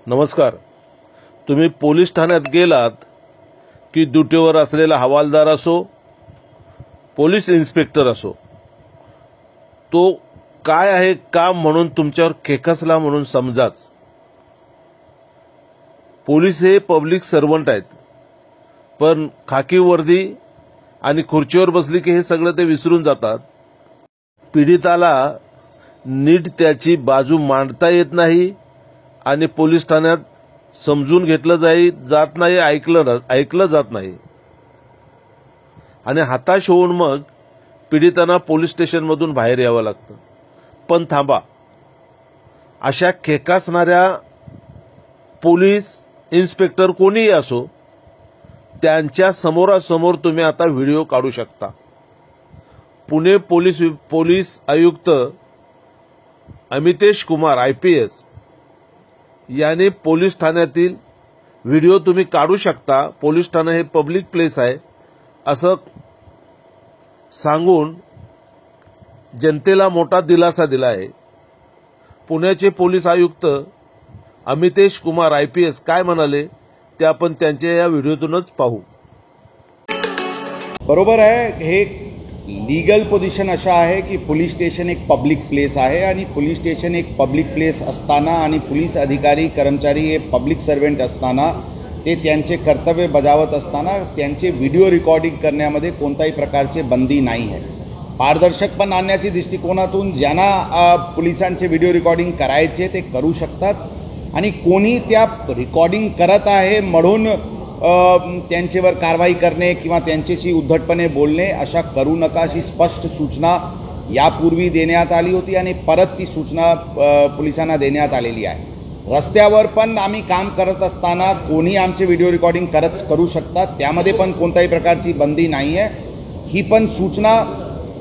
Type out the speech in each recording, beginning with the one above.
नमस्कार। तुम्ही पोलीस ठाण्यात गेलात की ड्युटीवर असलेला हवालदार असो, पोलीस इन्स्पेक्टर असो, तो काय आहे काम म्हणून तुमच्यावर खेकसला म्हणून समजाच। पोलीस हे पब्लिक सर्वंट आहेत, पण खाकी वर्दी आणि खुर्चीवर बसली की हे सगळं ते विसरून जातात। पीडिताला नीट त्याची बाजू मांडता येत नाही आणि पोलीस ठाण्यात समजून घेतलं जात नाही, ऐकलं जात नाही आणि हताश होऊन मग पीडितांना पोलीस स्टेशनमधून बाहेर यावं लागतं। पण थांबा, अशा खेकासणाऱ्या पोलीस इन्स्पेक्टर कोणीही असो, त्यांच्या समोरासमोर तुम्ही आता व्हिडिओ काढू शकता। पुणे पोलीस आयुक्त अमितेश कुमार IPS याने पोलीस ठाण्यातील व्हिडिओ तुम्ही काढू शकता। पोलीस ठाणे हे पब्लिक प्लेस आहे असं सांगून जनतेला मोठा दिलासा दिला आहे। पुण्याचे पोलीस आयुक्त अमितेश कुमार IPS काय म्हणाले ते आपण त्यांच्या या व्हिडिओतूनच पाहू। बरोबर आहे, हे लीगल पोझिशन अशा आहे की पोलीस स्टेशन एक पब्लिक प्लेस आहे आणि पोलीस स्टेशन एक पब्लिक प्लेस असताना आणि पोलीस अधिकारी कर्मचारी हे पब्लिक सर्वंट असताना ते त्यांचे कर्तव्य बजावत असताना त्यांचे व्हिडिओ रेकॉर्डिंग करण्यामध्ये कोणत्याही प्रकारचे बंदी नाही आहे। पारदर्शकपण आणण्याच्या दृष्टिकोनातून ज्यांना पोलिसांचे व्हिडिओ रेकॉर्डिंग करायचे ते करू शकतात आणि कोणी त्या रेकॉर्डिंग करत आहे म्हणून त्यांच्यावर कारवाई करणे किंवा त्यांच्याशी उद्धटपणे बोलणे अशा करू नका अशी स्पष्ट सूचना यापूर्वी देण्यात आली होती आणि परत ती सूचना पोलिसांना देण्यात आलेली आहे। रस्त्यावर पण आम्ही काम करत असताना कोणी आमचे व्हिडिओ रेकॉर्डिंग करू शकतात, त्यामध्ये पण कोणत्याही प्रकारची बंदी नाही आहे। ही पण सूचना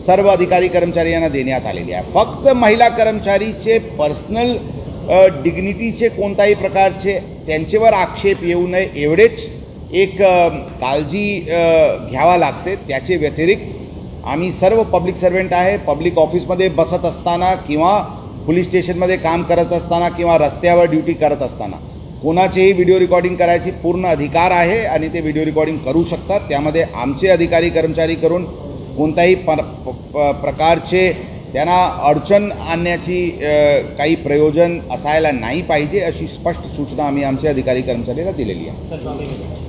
सर्व अधिकारी कर्मचारी यांना देण्यात आलेली आहे। फक्त महिला कर्मचारीचे पर्सनल डिग्निटीचे कोणत्याही प्रकारचे त्यांच्यावर आक्षेप येऊ नये एवढेच एक काळजी घ्यावा लागते। त्याचे व्यतिरिक्त आम्ही सर्व पब्लिक सर्वंट आहे, पब्लिक ऑफिसमध्ये बसत असताना किंवा पोलीस स्टेशनमध्ये काम करत असताना किंवा रस्त्यावर ड्युटी करत असताना कोणाचेही व्हिडिओ रेकॉर्डिंग करायची पूर्ण अधिकार आहे आणि ते व्हिडिओ रेकॉर्डिंग करू शकतात। त्यामध्ये आमचे अधिकारी कर्मचारी करून कोणत्याही प्रकारचे त्यांना अडचण आणण्याची काही प्रयोजन असायला नाही पाहिजे अशी स्पष्ट सूचना आम्ही आमच्या अधिकारी कर्मचाऱ्याला दिलेली आहे।